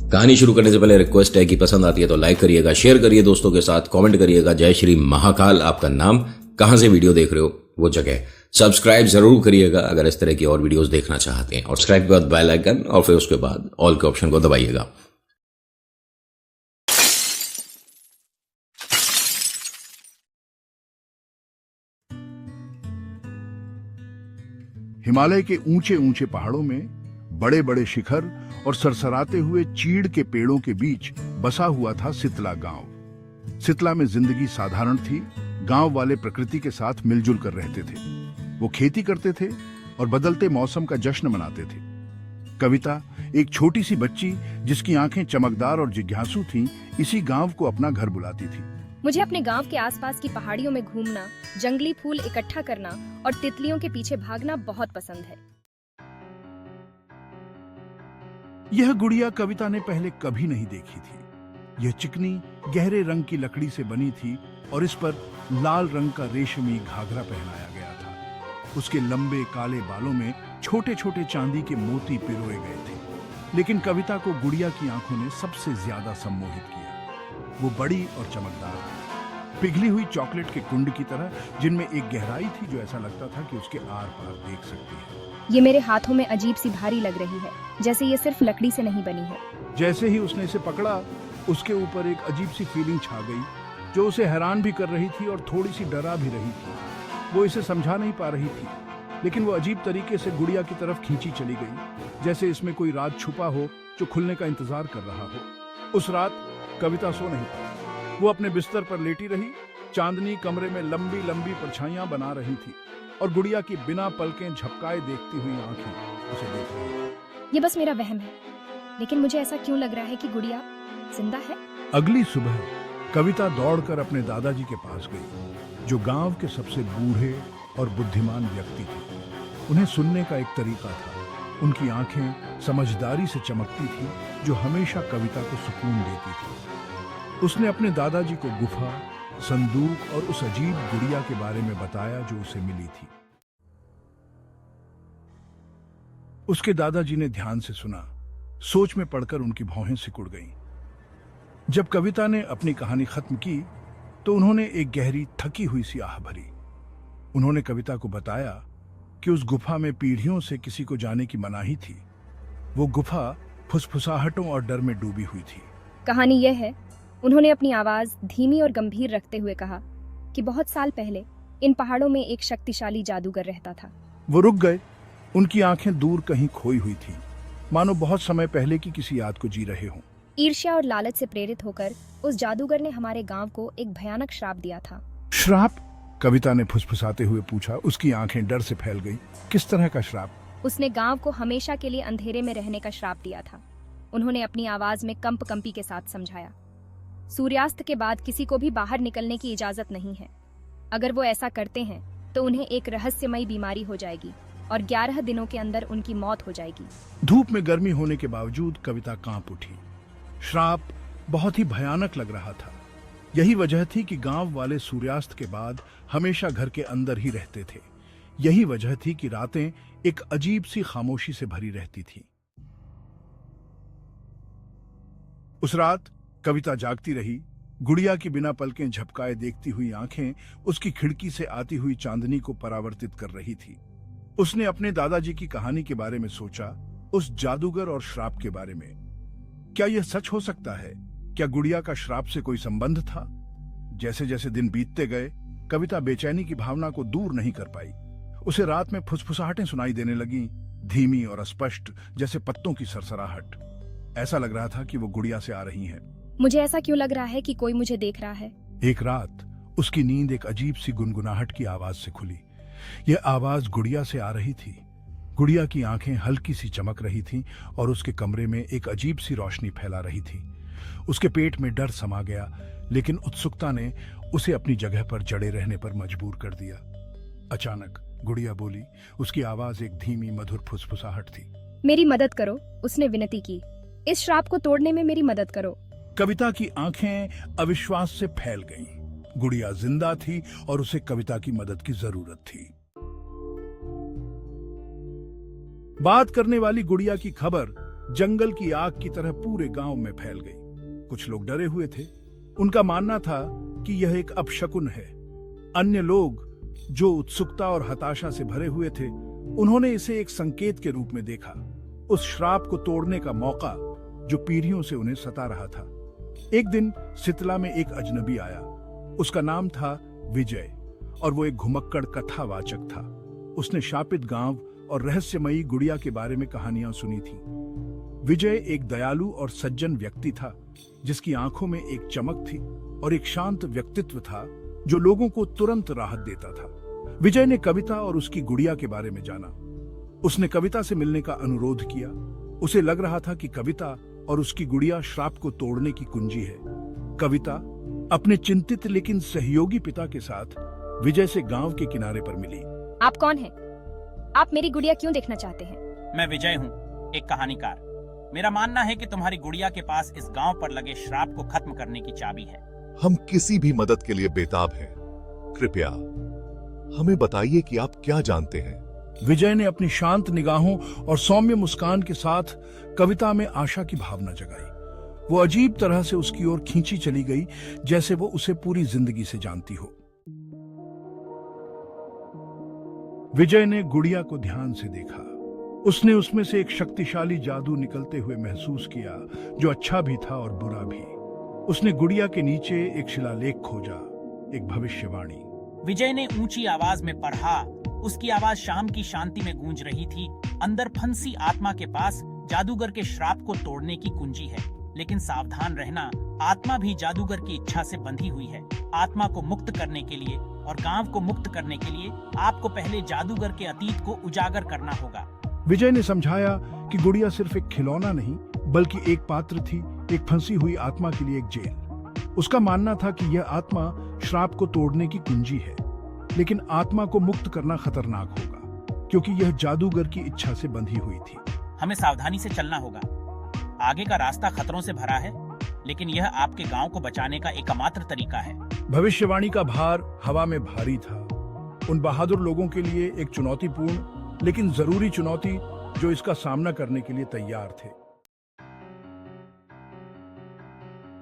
कहानी शुरू करने से पहले रिक्वेस्ट है कि पसंद आती है तो लाइक करिएगा, शेयर करिए दोस्तों के साथ, कमेंट करिएगा। जय श्री महाकाल, आपका नाम, कहां से वीडियो देख रहे हो वो जगह, सब्सक्राइब जरूर करिएगा अगर इस तरह की और वीडियोस देखना चाहते हैं, और सब्सक्राइब के बाद बेल आइकन और फिर उसके बाद ऑल के ऑप्शन को दबाइएगा। हिमालय के ऊंचे ऊंचे पहाड़ों में बड़े बड़े शिखर और सरसराते हुए चीड़ के पेड़ों के बीच बसा हुआ था सितला गांव। सितला में जिंदगी साधारण थी। गांव वाले प्रकृति के साथ मिलजुल कर रहते थे। वो खेती करते थे और बदलते मौसम का जश्न मनाते थे। कविता एक छोटी सी बच्ची जिसकी आंखें चमकदार और जिज्ञासु थीं, इसी गांव को अपना घर बुलाती थी। मुझे अपने गांव के आसपास की पहाड़ियों में घूमना, जंगली फूल इकट्ठा करना और तितलियों के पीछे भागना बहुत पसंद है। यह गुड़िया कविता ने पहले कभी नहीं देखी थी। यह चिकनी गहरे रंग की लकड़ी से बनी थी और इस पर लाल रंग का रेशमी घाघरा पहनाया गया था। उसके लंबे काले बालों में छोटे छोटे चांदी के मोती पिरोए गए थे। लेकिन कविता को गुड़िया की आंखों ने सबसे ज्यादा सम्मोहित किया। वो बड़ी और चमकदार थी, पिघली हुई चॉकलेट के कुंड की तरह, जिनमें एक गहराई थी जो ऐसा लगता था कि उसके आर पार देख सकती है। ये मेरे हाथों में अजीब सी भारी लग रही है, जैसे ये सिर्फ लकड़ी से नहीं बनी है। जैसे ही उसने इसे पकड़ा, उसके ऊपर एक अजीब सी फीलिंग छा गई जो उसे हैरान भी कर रही थी और थोड़ी सी डरा भी रही थी। वो इसे समझा नहीं पा रही थी, लेकिन वो अजीब तरीके से गुड़िया की तरफ खींची चली गई, जैसे इसमें कोई राज छुपा हो जो खुलने का इंतजार कर रहा हो। उस रात कविता सो नहीं पाई। वो अपने बिस्तर पर लेटी रही। चांदनी कमरे में लंबी लंबी परछाइयां बना रही थी और गुड़िया की बिना पलकें झपकाए देखती हुई आंखें उसे देख रही थी। ये बस मेरा वहम है, लेकिन मुझे ऐसा क्यों लग रहा है कि गुड़िया जिंदा है? अगली सुबह कविता दौड़कर अपने दादाजी के पास गई, जो गांव के सबसे बूढ़े और बुद्धिमान व्यक्ति थे। उन्हें सुनने का एक तरीका था। उनकी आंखें समझदारी से चमकती थी, जो हमेशा कविता को सुकून देती थी। उसने अपने दादाजी को गुफा, संदूक और उस अजीब गुड़िया के बारे में बताया जो उसे मिली थी। उसके दादाजी ने ध्यान से सुना। सोच में पड़कर उनकी भौहें सिकुड़ गईं। जब कविता ने अपनी कहानी खत्म की तो उन्होंने एक गहरी थकी हुई सी आह भरी। उन्होंने कविता को बताया कि उस गुफा में पीढ़ियों से किसी को जाने की मनाही थी। वो गुफा फुसफुसाहटों और डर में डूबी हुई थी। कहानी यह है, उन्होंने अपनी आवाज धीमी और गंभीर रखते हुए कहा, कि बहुत साल पहले इन पहाड़ों में एक शक्तिशाली जादूगर रहता था। वो रुक गए। उनकी आंखें दूर कहीं खोई हुई थी, मानो बहुत समय पहले की किसी याद को जी रहे हों। ईर्ष्या और लालच से प्रेरित होकर उस जादूगर ने हमारे गांव को एक भयानक श्राप दिया था। श्राप? कविता ने फुसफुसाते हुए पूछा। उसकी आंखें डर से फैल गई। किस तरह का श्राप? उसने गांव को हमेशा के लिए अंधेरे में रहने का श्राप दिया था। उन्होंने अपनी आवाज में कंपी के साथ समझाया, सूर्यास्त के बाद किसी को भी बाहर निकलने की इजाजत नहीं है। अगर वो ऐसा करते हैं तो उन्हें एक रहस्यमयी बीमारी हो जाएगी और 11 दिनों के अंदर उनकी मौत हो जाएगी। धूप में गर्मी होने के बावजूद कविता कांप उठी। श्राप बहुत ही भयानक लग रहा था। यही वजह थी कि गांव वाले सूर्यास्त के बाद हमेशा घर के अंदर ही रहते थे। यही वजह थी कि रातें एक अजीब सी खामोशी से भरी रहती थी। उस रात कविता जागती रही। गुड़िया की बिना पलकें झपकाए देखती हुई आंखें उसकी खिड़की से आती हुई चांदनी को परावर्तित कर रही थी। उसने अपने दादाजी की कहानी के बारे में सोचा, उस जादूगर और श्राप के बारे में। क्या यह सच हो सकता है? क्या गुड़िया का श्राप से कोई संबंध था? जैसे जैसे दिन बीतते गए, कविता बेचैनी की भावना को दूर नहीं कर पाई। उसे रात में फुसफुसाहटें सुनाई देने लगीं, धीमी और अस्पष्ट, जैसे पत्तों की सरसराहट। ऐसा लग रहा था कि वो गुड़िया से आ रही हैं। मुझे ऐसा क्यों लग रहा है कि कोई मुझे देख रहा है? एक रात उसकी नींद एक अजीब सी गुनगुनाहट की आवाज से खुली। यह आवाज गुड़िया से आ रही थी। गुड़िया की आंखें हल्की सी चमक रही थीं और उसके कमरे में एक अजीब सी रोशनी फैला रही थी। उसके पेट में डर समा गया, लेकिन उत्सुकता ने उसे अपनी जगह पर जड़े रहने पर मजबूर कर दिया। अचानक गुड़िया बोली। उसकी आवाज एक धीमी मधुर फुसफुसाहट थी। मेरी मदद करो, उसने विनती की। इस श्राप को तोड़ने में मेरी मदद करो। कविता की आंखें अविश्वास से फैल गईं। गुड़िया जिंदा थी और उसे कविता की मदद की जरूरत थी। बात करने वाली गुड़िया की खबर जंगल की आग की तरह पूरे गांव में फैल गई। कुछ लोग डरे हुए थे। उनका मानना था कि यह एक अपशकुन है। अन्य लोग जो उत्सुकता और हताशा से भरे हुए थे, उन्होंने इसे एक संकेत के रूप में देखा, उस श्राप को तोड़ने का मौका जो पीढ़ियों से उन्हें सता रहा था। एक दिन सितला में एक अजनबी आया। उसका नाम था विजय और वो एक घुमक्कड़ कथावाचक था। उसने शापित गांव और रहस्यमयी गुड़िया के बारे में कहानियां सुनी थी। विजय एक दयालु और सज्जन व्यक्ति था, जिसकी आंखों में एक चमक थी और एक शांत व्यक्तित्व था जो लोगों को तुरंत राहत देता था। विजय ने कविता और उसकी गुड़िया के बारे में जाना। उसने कविता से मिलने का अनुरोध किया। उसे लग रहा था कि कविता और उसकी गुड़िया श्राप को तोड़ने की कुंजी है। कविता अपने चिंतित लेकिन सहयोगी पिता के साथ विजय से गांव के किनारे पर मिली। आप कौन हैं? आप मेरी गुड़िया क्यों देखना चाहते हैं? मैं विजय हूँ, एक कहानीकार। मेरा मानना है कि तुम्हारी गुड़िया के पास इस गांव पर लगे श्राप को खत्म करने की चाबी है। हम किसी भी मदद के लिए बेताब हैं। कृपया हमें बताइए कि आप क्या जानते हैं। विजय ने अपनी शांत निगाहों और सौम्य मुस्कान के साथ कविता में आशा की भावना जगाई। वो अजीब तरह से उसकी ओर खींची चली गई, जैसे वो उसे पूरी जिंदगी से जानती हो। विजय ने गुड़िया को ध्यान से देखा। उसने उसमें से एक शक्तिशाली जादू निकलते हुए महसूस किया, जो अच्छा भी था और बुरा भी। उसने गुड़िया के नीचे एक शिलालेख खोजा, एक भविष्यवाणी। विजय ने ऊंची आवाज में पढ़ा। उसकी आवाज शाम की शांति में गूंज रही थी। अंदर फंसी आत्मा के पास जादूगर के श्राप को तोड़ने की कुंजी है, लेकिन सावधान रहना, आत्मा भी जादूगर की इच्छा से बंधी हुई है। आत्मा को मुक्त करने के लिए और गांव को मुक्त करने के लिए आपको पहले जादूगर के अतीत को उजागर करना होगा। विजय ने समझाया कि गुड़िया सिर्फ एक खिलौना नहीं, बल्कि एक पात्र थी, एक फंसी हुई आत्मा के लिए एक जेल। उसका मानना था कि यह आत्मा श्राप को तोड़ने की कुंजी है, लेकिन आत्मा को मुक्त करना खतरनाक होगा, क्योंकि यह जादूगर की इच्छा से बंधी हुई थी। हमें सावधानी से चलना होगा। आगे का रास्ता खतरों से भरा है, लेकिन यह आपके गांव को बचाने का एकमात्र तरीका है। भविष्यवाणी का भार हवा में भारी था। उन बहादुर लोगों के लिए एक चुनौतीपूर्ण लेकिन जरूरी चुनौती, जो इसका सामना करने के लिए तैयार थे।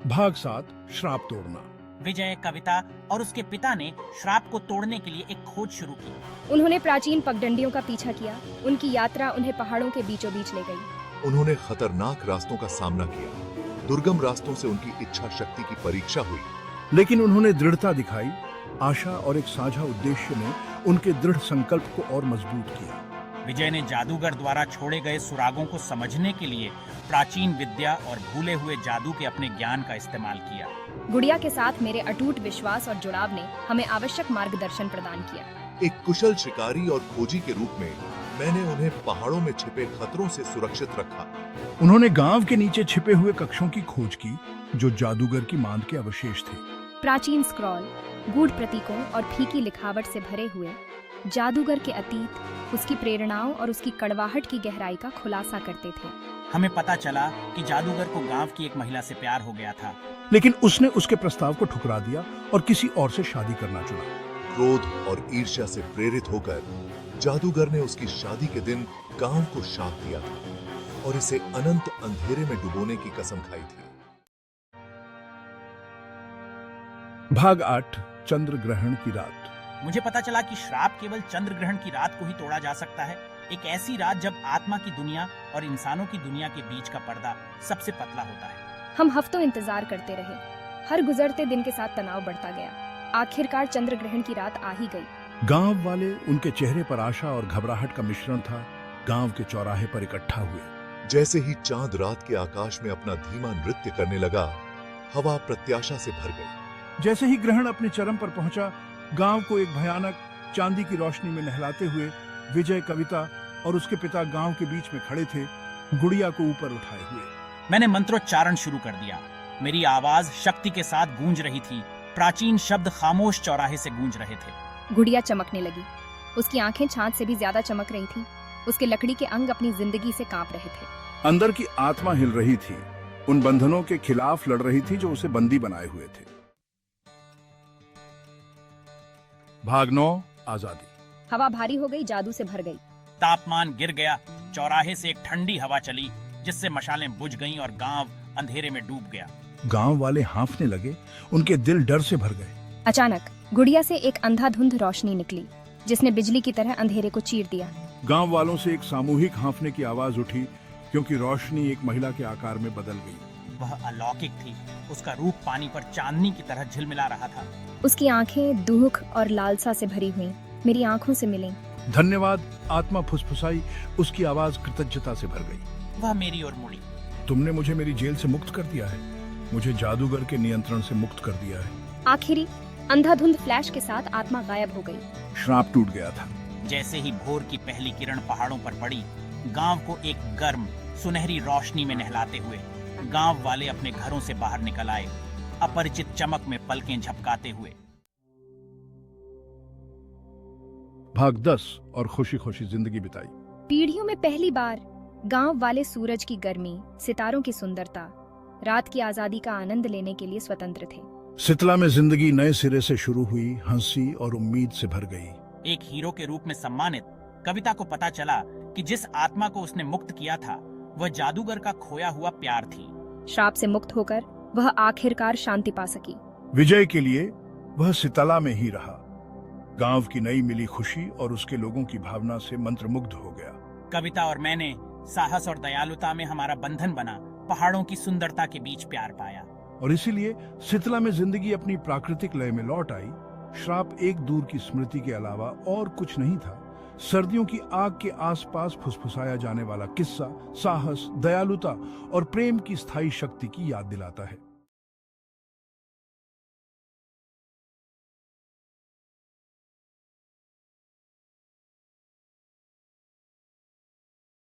भाग 7, श्राप तोड़ना। विजय, कविता और उसके पिता ने श्राप को तोड़ने के लिए एक खोज शुरू की। उन्होंने प्राचीन पगडंडियों का पीछा किया। उनकी यात्रा उन्हें पहाड़ों के बीचों बीच ले गई। उन्होंने खतरनाक रास्तों का सामना किया। दुर्गम रास्तों से उनकी इच्छा शक्ति की परीक्षा हुई, लेकिन उन्होंने दृढ़ता दिखाई। आशा और एक साझा उद्देश्य ने उनके दृढ़ संकल्प को और मजबूत किया। विजय ने जादूगर द्वारा छोड़े गए सुरागों को समझने के लिए प्राचीन विद्या और भूले हुए जादू के अपने ज्ञान का इस्तेमाल किया। गुड़िया के साथ मेरे अटूट विश्वास और जुड़ाव ने हमें आवश्यक मार्गदर्शन प्रदान किया। एक कुशल शिकारी और खोजी के रूप में मैंने उन्हें पहाड़ों में छिपे खतरों से सुरक्षित रखा। उन्होंने गांव के नीचे छिपे हुए कक्षों की खोज की, जो जादूगर की मांद के अवशेष थे। प्राचीन स्क्रॉल, गूढ़ प्रतीकों और फीकी लिखावट से भरे हुए जादूगर के अतीत, उसकी प्रेरणाओं और उसकी कड़वाहट की गहराई का खुलासा करते थे। हमें पता चला कि जादूगर को गांव की एक महिला से प्यार हो गया था, लेकिन उसने उसके प्रस्ताव को ठुकरा दिया और किसी और से शादी करना चुना। क्रोध और ईर्ष्या से प्रेरित होकर जादूगर ने उसकी शादी के दिन गांव को शाप दिया था और इसे अनंत अंधेरे में डुबोने की कसम खाई थी। भाग 8, चंद्र ग्रहण की रात। मुझे पता चला कि श्राप केवल चंद्र ग्रहण की रात को ही तोड़ा जा सकता है। एक ऐसी रात जब आत्मा की दुनिया और इंसानों की दुनिया के बीच का पर्दा सबसे पतला होता है। हम हफ्तों इंतजार करते रहे। हर गुजरते दिन के साथ तनाव बढ़ता गया। आखिरकार चंद्र ग्रहण की रात आ ही गई। गांव वाले, उनके चेहरे पर आशा और घबराहट का मिश्रण था, गांव के चौराहे पर इकट्ठा हुए। जैसे ही चांद रात के आकाश में अपना धीमा नृत्य करने लगा, हवा प्रत्याशा से भर गई। जैसे ही ग्रहण अपने चरम पर पहुंचा, गांव को एक भयानक चांदी की रोशनी में नहलाते हुए विजय, कविता और उसके पिता गांव के बीच में खड़े थे, गुड़िया को ऊपर उठाए हुए। मैंने मंत्रोच्चारण शुरू कर दिया। मेरी आवाज शक्ति के साथ गूंज रही थी। प्राचीन शब्द खामोश चौराहे से गूंज रहे थे। गुड़िया चमकने लगी। उसकी आंखें चांद से भी ज्यादा चमक रही थीं। उसके लकड़ी के अंग अपनी जिंदगी से कांप रहे थे। अंदर की आत्मा हिल रही थी, उन बंधनों के खिलाफ लड़ रही थी जो उसे बंदी बनाए हुए थे। भाग 9, आजादी। हवा भारी हो गई, जादू से भर गई। तापमान गिर गया। चौराहे से एक ठंडी हवा चली। जिससे मशालें बुझ गईं और गांव अंधेरे में डूब गया। गांव वाले हांफने लगे, उनके दिल डर से भर गए। अचानक गुड़िया से एक अंधाधुंध रोशनी निकली जिसने बिजली की तरह अंधेरे को चीर दिया। गांव वालों से एक सामूहिक हांफने की आवाज उठी, क्योंकि रोशनी एक महिला के आकार में बदल गई। वह अलौकिक थी। उसका रूप पानी पर चांदनी की तरह झिलमिला रहा था। उसकी आंखें दुख और लालसा से भरी हुई मेरी आंखों से मिलीं। धन्यवाद, आत्मा फुसफुसाई। उसकी आवाज कृतज्ञता से भर गई। वह मेरी ओर मुड़ी। तुमने मुझे मेरी जेल से मुक्त कर दिया है, मुझे जादूगर के नियंत्रण से मुक्त कर दिया है। आखिरी अंधाधुंध फ्लैश के साथ आत्मा गायब हो गई। श्राप टूट गया था। जैसे ही भोर की पहली किरण पहाड़ों पर पड़ी, गांव को एक गर्म सुनहरी रोशनी में नहलाते हुए गांव वाले अपने घरों से बाहर निकल आए, अपरिचित चमक में पलकें झपकाते हुए। भाग 10 और खुशी खुशी जिंदगी बिताई। पीढ़ियों में पहली बार गांव वाले सूरज की गर्मी, सितारों की सुंदरता, रात की आजादी का आनंद लेने के लिए स्वतंत्र थे। सितला में जिंदगी नए सिरे से शुरू हुई, हंसी और उम्मीद से भर गई। एक हीरो के रूप में सम्मानित कविता को पता चला कि जिस आत्मा को उसने मुक्त किया था वह जादूगर का खोया हुआ प्यार थी। श्राप से मुक्त होकर वह आखिरकार शांति पा सकी। विजय के लिए वह सितला में ही रहा। गांव की नई मिली खुशी और उसके लोगों की भावना से मंत्रमुग्ध हो गया। कविता और मैंने साहस और दयालुता में हमारा बंधन बना, पहाड़ों की सुंदरता के बीच प्यार पाया। और इसीलिए सितला में जिंदगी अपनी प्राकृतिक लय में लौट आई। श्राप एक दूर की स्मृति के अलावा और कुछ नहीं था। सर्दियों की आग के आसपास फुसफुसाया जाने वाला किस्सा साहस, दयालुता और प्रेम की स्थायी शक्ति की याद दिलाता है।